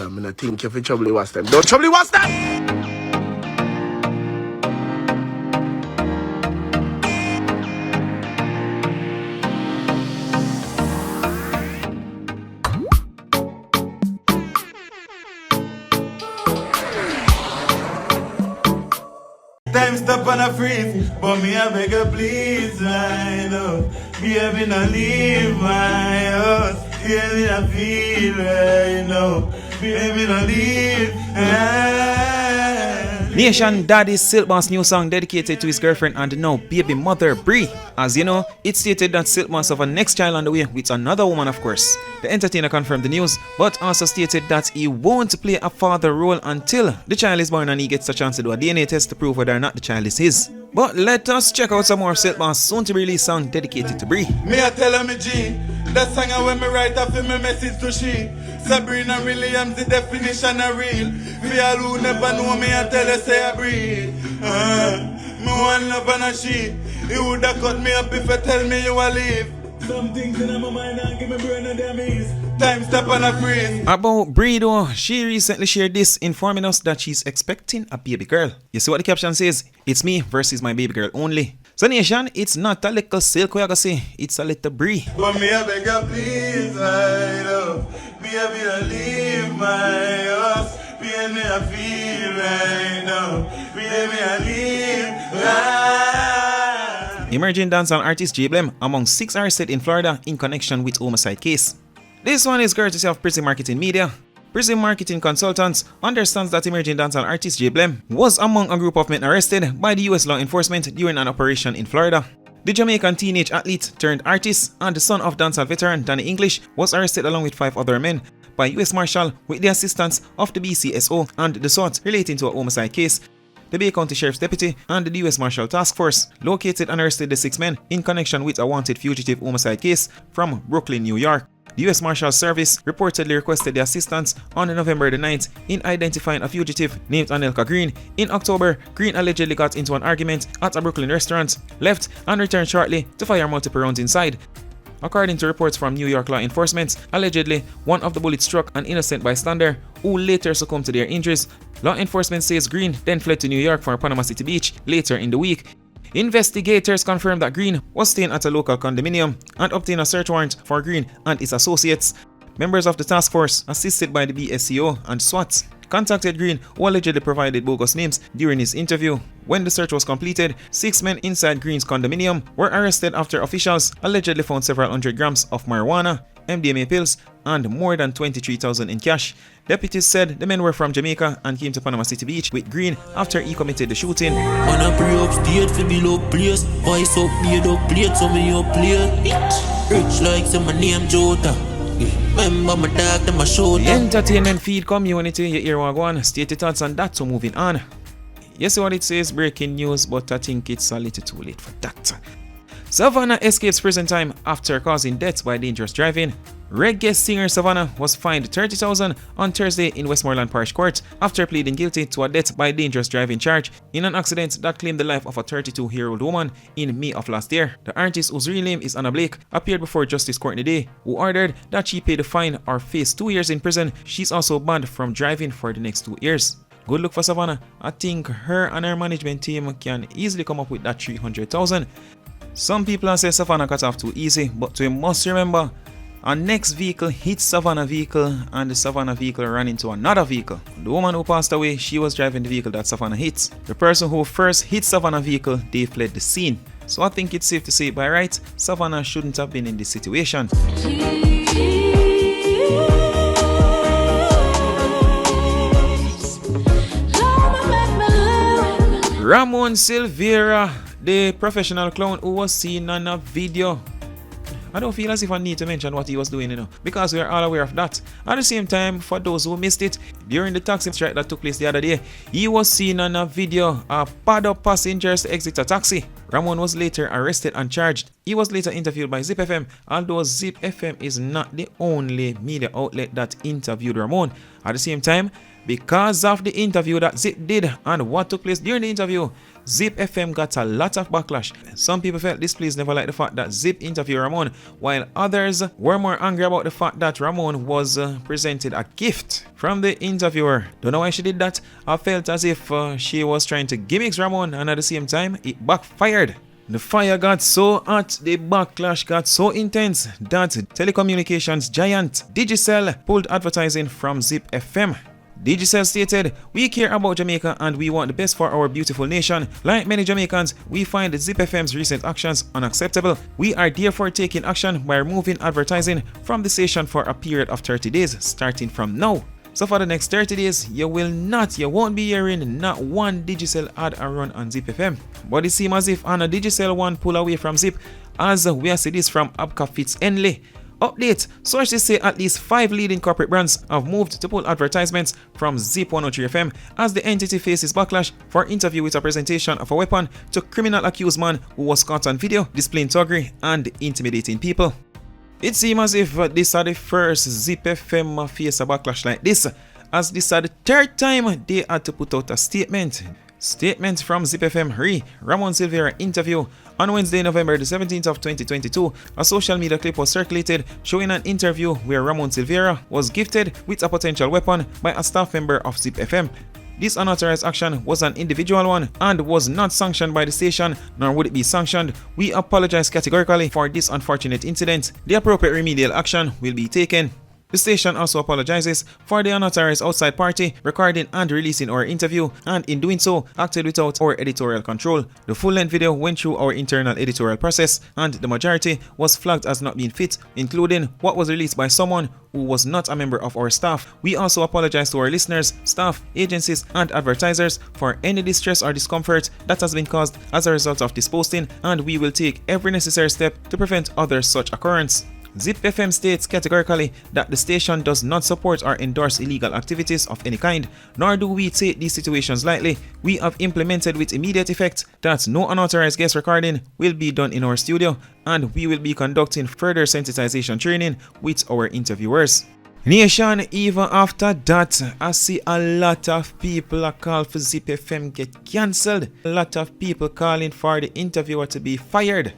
I'm not think if you trouble was them. Don't trouble was them! Time stop and a freeze, but me a beg you please, right now. Baby, not leave my house. Baby, I feel right now. Baby, not leave. Nation Daddy's SilkBoss new song dedicated to his girlfriend and now baby mother Brii. As you know, it stated that SilkBoss have a next child on the way with another woman, of course. The entertainer confirmed the news, but also stated that he won't play a father role until the child is born and he gets a chance to do a DNA test to prove whether or not the child is his. But let us check out some more SilkBoss soon to release song dedicated to Brii. Me a tell her me G, that song I when me write off in me message to she. Sabrina Williams, the definition of real. For all who never know me, I tell her say I breathe. Me one love and a she. You woulda cut me up if you tell me you a leave. Some things in my mind and give me brain and them ease. Time stop and a freeze. About Brii though, she recently shared this, informing us that she's expecting a baby girl. You see what the caption says? It's me versus my baby girl only. So nation, it's not a little Silk we are gonna say, it's a little Brii. But me a beg you please, I love. Baby, I leave my house. Baby, I feel right now. Baby, I leave right. Emerging dancehall artist J Blem among 6 arrested in Florida in connection with homicide case. This one is courtesy of Prison Marketing Media. Prison Marketing Consultants understands that emerging dancehall artist J Blem was among a group of men arrested by the US law enforcement during an operation in Florida. The Jamaican teenage athlete turned artist and the son of dancehall veteran Danny English was arrested along with 5 other men by US Marshal with the assistance of the BCSO and the SWAT relating to a homicide case. The Bay County Sheriff's Deputy and the US Marshal Task Force located and arrested the 6 men in connection with a wanted fugitive homicide case from Brooklyn, New York. The US Marshals Service reportedly requested the assistance on November the 9th in identifying a fugitive named Anelka Green. In October, Green allegedly got into an argument at a Brooklyn restaurant, left and returned shortly to fire multiple rounds inside. According to reports from New York law enforcement, allegedly one of the bullets struck an innocent bystander who later succumbed to their injuries. Law enforcement says Green then fled to New York for Panama City Beach later in the week. Investigators confirmed that Green was staying at a local condominium and obtained a search warrant for Green and his associates. Members of the task force, assisted by the BSCO and SWAT, contacted Green, who allegedly provided bogus names during his interview. When the search was completed, 6 men inside Green's condominium were arrested after officials allegedly found several hundred grams of marijuana, MDMA pills, and more than $23,000 in cash. Deputies said the men were from Jamaica and came to Panama City Beach with Green after he committed the shooting. Man, I pray upstate for below place. Voice up, made up plate, so me up plate. Rich like some my name Jota. Remember my dog to my shoulder. The entertainment feed community, you hear what go on. State your thoughts on that, so moving on. You see what it says, breaking news, but I think it's a little too late for that. Savannah escapes prison time after causing death by dangerous driving. Reggae singer Savannah was fined $30,000 on Thursday in Westmoreland Parish Court after pleading guilty to a death by dangerous driving charge in an accident that claimed the life of a 32-year-old woman in May of last year. The artist, whose real name is Anna Blake, appeared before Justice Courtney Day, who ordered that she pay the fine or face 2 years in prison. She's also banned from driving for the next 2 years. Good luck for Savannah. I think her and her management team can easily come up with that $300,000. Some people say Savannah got off too easy, but we must remember, a next vehicle hit Savannah vehicle and the Savannah vehicle ran into another vehicle. The woman who passed away, she was driving the vehicle that Savannah hit. The person who first hit Savannah vehicle, they fled the scene. So I think it's safe to say by right, Savannah shouldn't have been in this situation. Ramon Silveira, the professional clown who was seen on a video. I don't feel as if I need to mention what he was doing, because we are all aware of that. At the same time, for those who missed it, during the taxi strike that took place the other day. He was seen on a video pad up passengers to exit a taxi. Ramon was later arrested and charged. He was later interviewed by Zip FM, although Zip FM is not the only media outlet that interviewed Ramon. At the same time, because of the interview that Zip did and what took place during the interview, Zip FM got a lot of backlash. Some people felt displeased, never liked the fact that Zip interviewed Ramon, while others were more angry about the fact that Ramon was presented a gift from the interviewer. Don't know why she did that. I felt as if she was trying to gimmick Ramon, and at the same time, it backfired. The fire got so hot, the backlash got so intense that telecommunications giant Digicel pulled advertising from Zip FM. Digicel stated, "We care about Jamaica and we want the best for our beautiful nation. Like many Jamaicans, we find Zip FM's recent actions unacceptable. We are therefore taking action by removing advertising from the station for a period of 30 days, starting from now." So for the next 30 days, you won't be hearing not one Digicel ad run on Zip FM. But it seems as if on a Digicel one pull away from Zip, as we are seeing this from Abka Fitz Enley. Update, sources say at least 5 leading corporate brands have moved to pull advertisements from Zip 103 FM as the entity faces backlash for interview with a presentation of a weapon to criminal accused man who was caught on video displaying thuggery and intimidating people. It seems as if this is the first Zip FM face a backlash like this, as this is the third time they had to put out a statement. Statement from Zip FM re Ramon Silveira interview. On Wednesday, November the 17th of 2022, a social media clip was circulated showing an interview where Ramon Silveira was gifted with a potential weapon by a staff member of Zip FM. This unauthorized action was an individual one and was not sanctioned by the station, nor would it be sanctioned. We apologize categorically for this unfortunate incident. The appropriate remedial action will be taken. The station also apologizes for the unauthorized outside party recording and releasing our interview, and in doing so, acted without our editorial control. The full-length video went through our internal editorial process, and the majority was flagged as not being fit, including what was released by someone who was not a member of our staff. We also apologize to our listeners, staff, agencies, and advertisers for any distress or discomfort that has been caused as a result of this posting, and we will take every necessary step to prevent other such occurrence. Zip FM states categorically that the station does not support or endorse illegal activities of any kind, nor do we take these situations lightly. We have implemented with immediate effect that no unauthorized guest recording will be done in our studio, and we will be conducting further sensitization training with our interviewers. Nation, even after that, I see a lot of people call for Zip FM get cancelled. A lot of people calling for the interviewer to be fired.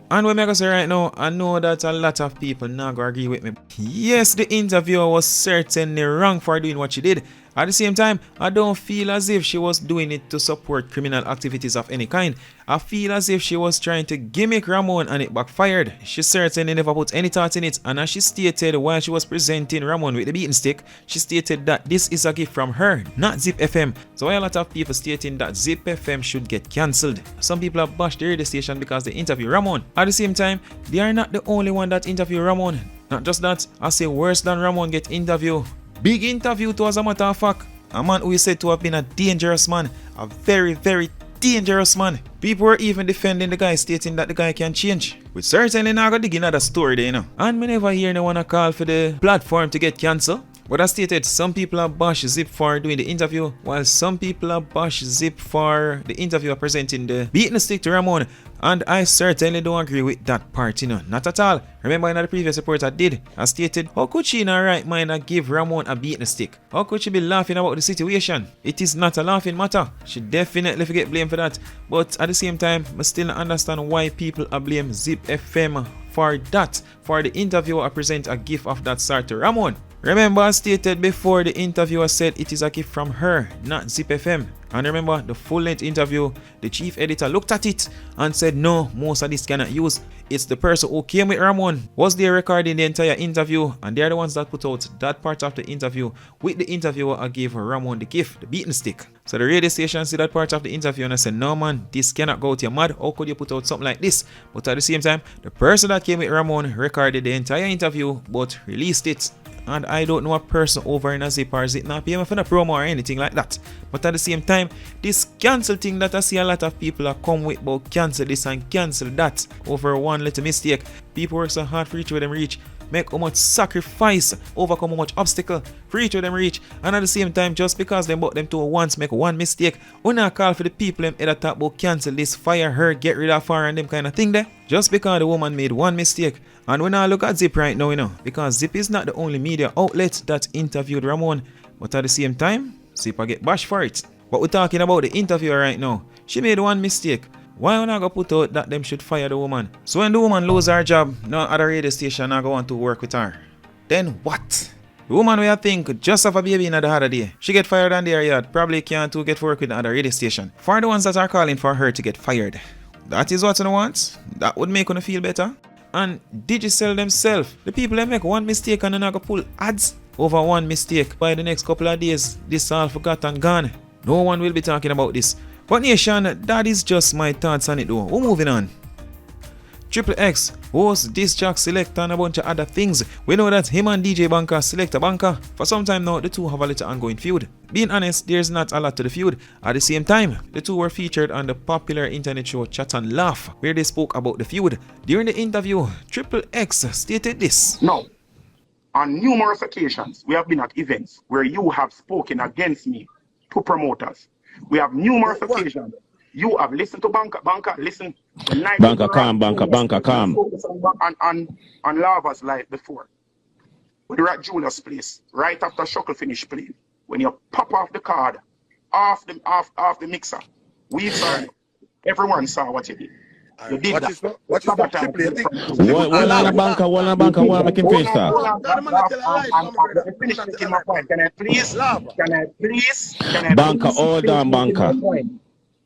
And what I'm going to say right now, I know that a lot of people not going to agree with me. Yes, the interviewer was certainly wrong for doing what she did. At the same time, I don't feel as if she was doing it to support criminal activities of any kind. I feel as if she was trying to gimmick Ramon and it backfired. She certainly never put any thought in it, and as she stated while she was presenting Ramon with the beating stick, she stated that this is a gift from her, not Zip FM. So while a lot of people stating that Zip FM should get cancelled, some people have bashed the radio station because they interview Ramon. At the same time, they are not the only one that interview Ramon. Not just that, I say worse than Ramon get interview. Big interview to, as a matter of fact, a man who is said to have been a dangerous man, a very, very dangerous man. People were even defending the guy, stating that the guy can change. We certainly not gonna dig into that story there, you know. And we never hear no one call for the platform to get cancelled. But as stated, some people are bash Zip for doing the interview, while some people are bash Zip for the interviewer presenting the beating stick to Ramon. And I certainly don't agree with that part, you know, not at all. Remember in the previous report I did, I stated, how could she in her right mind give Ramon a beating stick? How could she be laughing about the situation? It is not a laughing matter. She definitely forget blame for that. But at the same time, I still don't understand why people are blame Zip FM for that, for the interviewer present a gift of that sort to Ramon. Remember, I stated before, the interviewer said it is a gift from her, not Zip FM. And remember, the full-length interview, the chief editor looked at it and said, no, most of this cannot use. It's the person who came with Ramon, was there recording the entire interview, and they're the ones that put out that part of the interview with the interviewer I gave Ramon the gift, the beating stick. So the radio station see that part of the interview and I said, no man, this cannot go out, you're mad. How could you put out something like this? But at the same time, the person that came with Ramon recorded the entire interview but released it. And I don't know a person over in a Zip or Zip not paying for the promo or anything like that. But at the same time, this cancel thing that I see a lot of people are come with about cancel this and cancel that over one little mistake. People work so hard for each of them reach. make how much sacrifice, overcome how much obstacle, for each of them reach, and at the same time, just because them both them two once make one mistake, we not call for the people them either talk about cancel this, fire her, get rid of her and them kind of thing there. Just because the woman made one mistake. And when I look at Zip right now, because Zip is not the only media outlet that interviewed Ramon, but at the same time, Zip get bashed for it. But we're talking about the interviewer right now. She made one mistake. Why not go put out that them should fire the woman? So when the woman lose her job, no other radio station not go want to work with her. Then what? The woman we think just have a baby in the other day. She get fired on their yard. Probably can't to get work with another radio station. For the ones that are calling for her to get fired. That is what you want? That would make you feel better? And Digicel themselves, the people that make one mistake and then I go pull ads over one mistake. By the next couple of days, this all forgotten and gone. No one will be talking about this. But nation, that is just my thoughts on it though. We're moving on. Triple X hosts disc jock selector and a bunch of other things. We know that him and DJ Banker select a banker. For some time now, the two have a little ongoing feud. Being honest, there's not a lot to the feud. At the same time, the two were featured on the popular internet show Chat and Laugh, where they spoke about the feud. During the interview, Triple X stated this. No. On numerous occasions, we have been at events where you have spoken against me to promoters. We have numerous occasions. You have listened to Banker, listen. Banker calm. On Lava's live before. When you're at Julius' place, right after Shuckle finish playing, when you pop off the card, off the mixer, we saw it. Everyone saw what you did. You did that. One banker, one making face talk. Finish making my point. Can I please? Banker, all down, banker.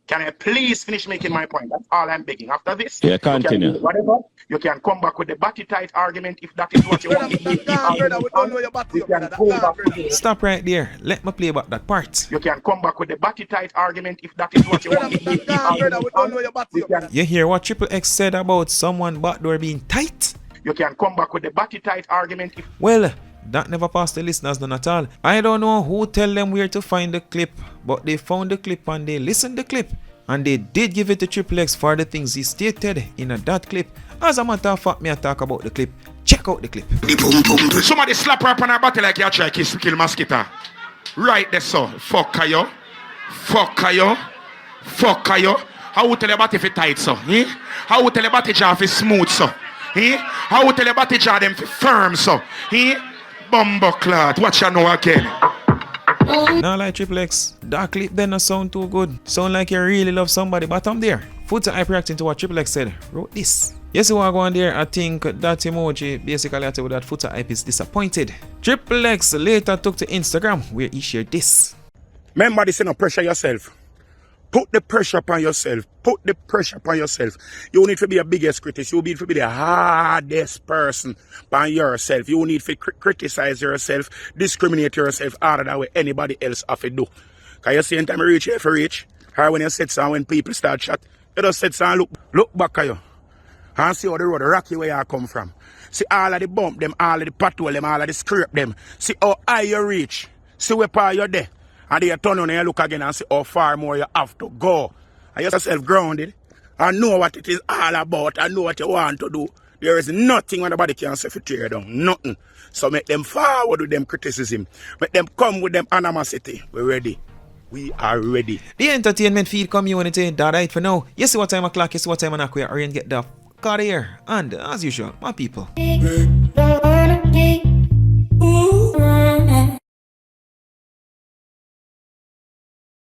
Can I please finish making my point? That's all I'm begging. After this, yeah, continue. You can come back with the batty tight argument if that is what you want. Stop right there. Let me play back that part. You can come back with the batty tight argument if that is what you want. You hear what Triple X said about someone backdoor being tight? You can come back with the batty tight argument if... Well, that never passed the listeners none at all. I don't know who tell them where to find the clip, but they found the clip and they listened the clip. And they did give it to Triple X for the things he stated in that clip. As a matter of fact, me I talk about the clip. Check out the clip. Somebody slap her up on her body like you try to kill mosquito. Right there, so. Fuck you. How would tell your body if it tight, so? Eh? How would tell your body jaw if it smooth, so? Eh? How would tell your body jaw them firm, so? Eh? Bumbo clot. Watch you know again. Now like Triple X, that clip then not sound too good. Sound like you really love somebody, but I'm there. Footer hype reacting to what Triple X said. Wrote this. Yes, you are going there. I think that emoji basically I tell that Footer hype is disappointed. Triple X later took to Instagram where he shared this. Remember this, no pressure yourself. Put the pressure upon yourself. You need to be a biggest critic. You need to be the hardest person on yourself. You need to criticize yourself, discriminate yourself harder than what anybody else have to do. Because you see in time you reach here for reach, or when you sit down when people start chat, you just sit down and look back at you. And see how the road rocky where you come from. See all of the bump them, all of the pothole them, all of the scrape them. See how high you reach. See where part you're there. And then you turn on and you look again and see how far more you have to go. And you yourself grounded. And know what it is all about. And know what you want to do. There is nothing anybody can say to tear down. Nothing. So make them forward with them criticism. Make them come with them animosity. We're ready. We are ready. The entertainment feed community, that right for now. You see what time o'clock, you see what time on Aquia, or you get the car here. And as usual, my people.